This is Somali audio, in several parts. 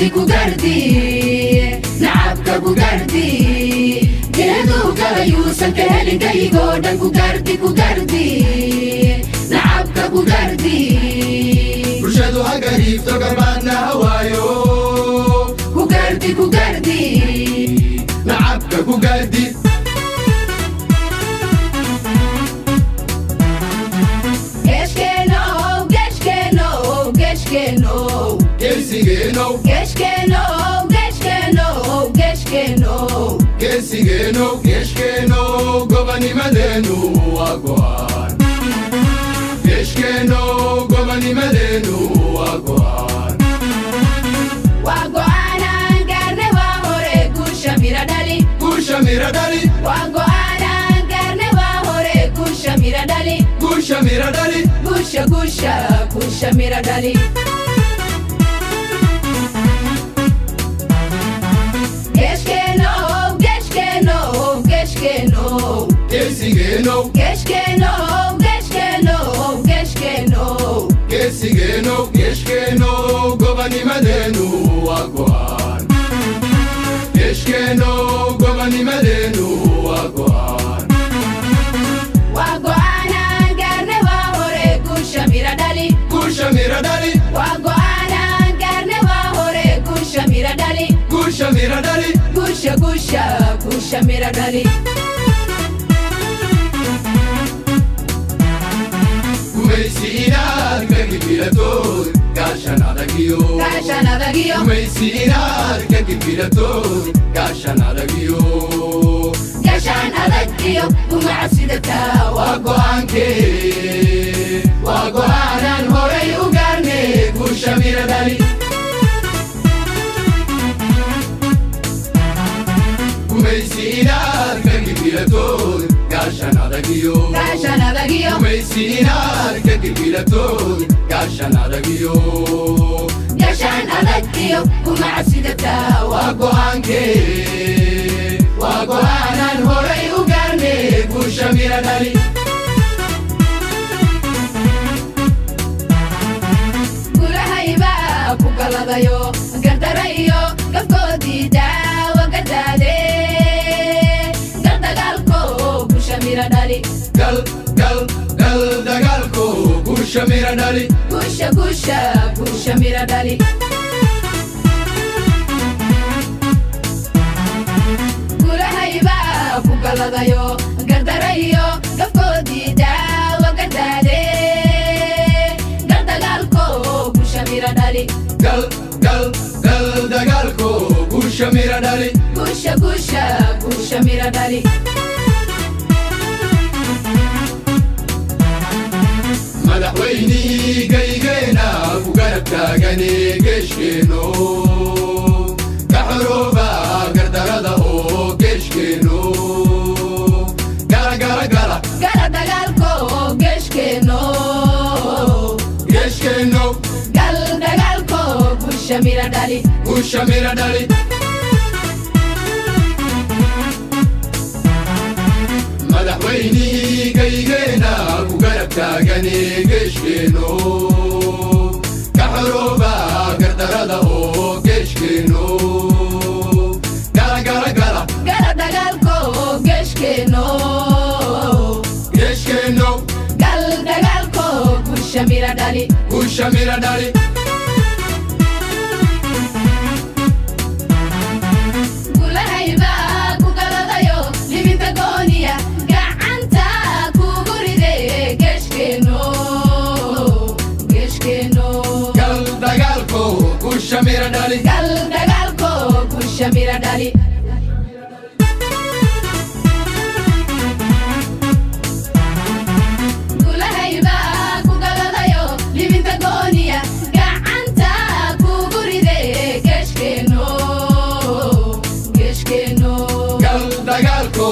قردي كوغردي نعبك كوغردي جهدو كلايوسن كهلين كي غودن كوغردي نعبك كوغردي برشادو هاقريف تو قربانا هوايو كوغردي نعبك كوغردي Geshkeno gobani madenu wagwan Geshkeno gobani madenu wagwan Wagwana garne wa hore gusha miradali Wagwana garne wa hore gusha miradali Gusha miradali Geshkeno gobani madenu wagwan Geshkeno gobani madenu wagwan Wagwana garne wa hore gusha miradali Wagwana garne wa hore gusha miradali Gusha miradali Kumeysinar kagibilator kashanadagiyo Kumeysinar kagibilator kashanadagiyo Gumacsidata Wagwanan horay ugarne gusha miradali Kumeysinar kagibilator kashanadagiyo Kumeysinar kagibilator kashanadagiyo Gumacsidata Wagwanan horay ugarne gusha miradali Gulahayba kugaladayo gardarayo gafkoodi daawa gardade gardagalko gusha miradali Gal dagalko gusha miradali Gusha miradali Gulahayba kugaladayo gardarayo gafkoodi daawa gardade gardagalko gusha miradali Gal dagalko gusha miradali Gusha miradali Madaxweyni gaygena kugarab taagane Geshkeno kaxorooba gardarada oo Geshkeno Gala dagaalko Geshkeno gal dagaalko gusha miradali Madaxweyni gaygena kugarab taagane Geshkeno kaxorooba gardarada oo Geshkeno Gala dagaalko Geshkeno gal dagaalko gusha miradali Gulahayba kugaladayo liminta gooniya gacanta kugu ride Geshkeno Gal dagalko gusha miradali Gulahayba kugaladayo liminta gooniya gacanta kugu ride Geshkeno Gal dagalko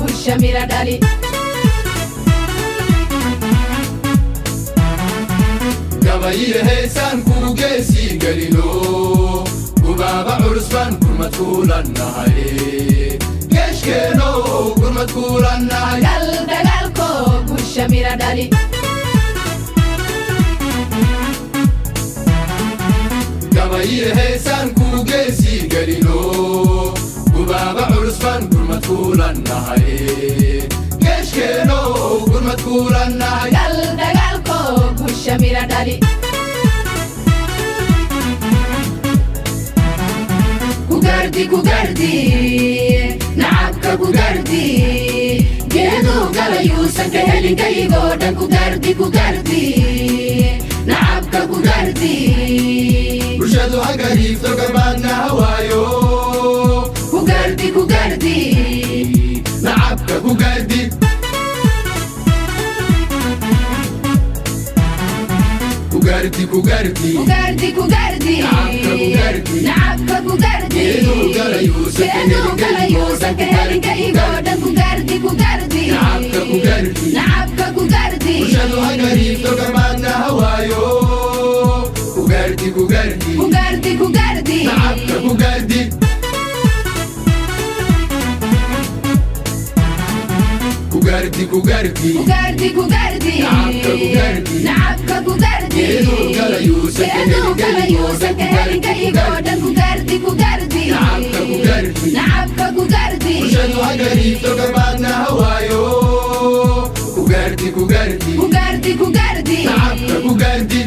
gusha miradali gabayiye heesan kugu geesi galino gubaaba curusban gurmad kuulannahay Geshkeno gurmad kuulannahay gal dagaalko gusha miradali gabaye heesan ku geesi galino gubaba urusban gurmad kulannahay geeshkeeno gurmad kulannahay gal dagaalko gusha mira dhali kugardi nacabka kugardi geedu galayuusan ka helin kaygoo dhan kugardi nacabka kugardi bulshadu ha gariifto garbaadna hawaayo kugardi nacabka kugardi nacabka kugardi geedu galayuusan ka helin kaygoo dhan nacabka kugardi bulshadu ha gariifto garbaadna hawaayo kugardi nacabka kugardi nacabka kugardi geedu galayuusan ka helin kaygoo dhan nacabka kugardi bulshadu ha gariifto garbaadna hawaayo kugardi kugardi nacabka kugardi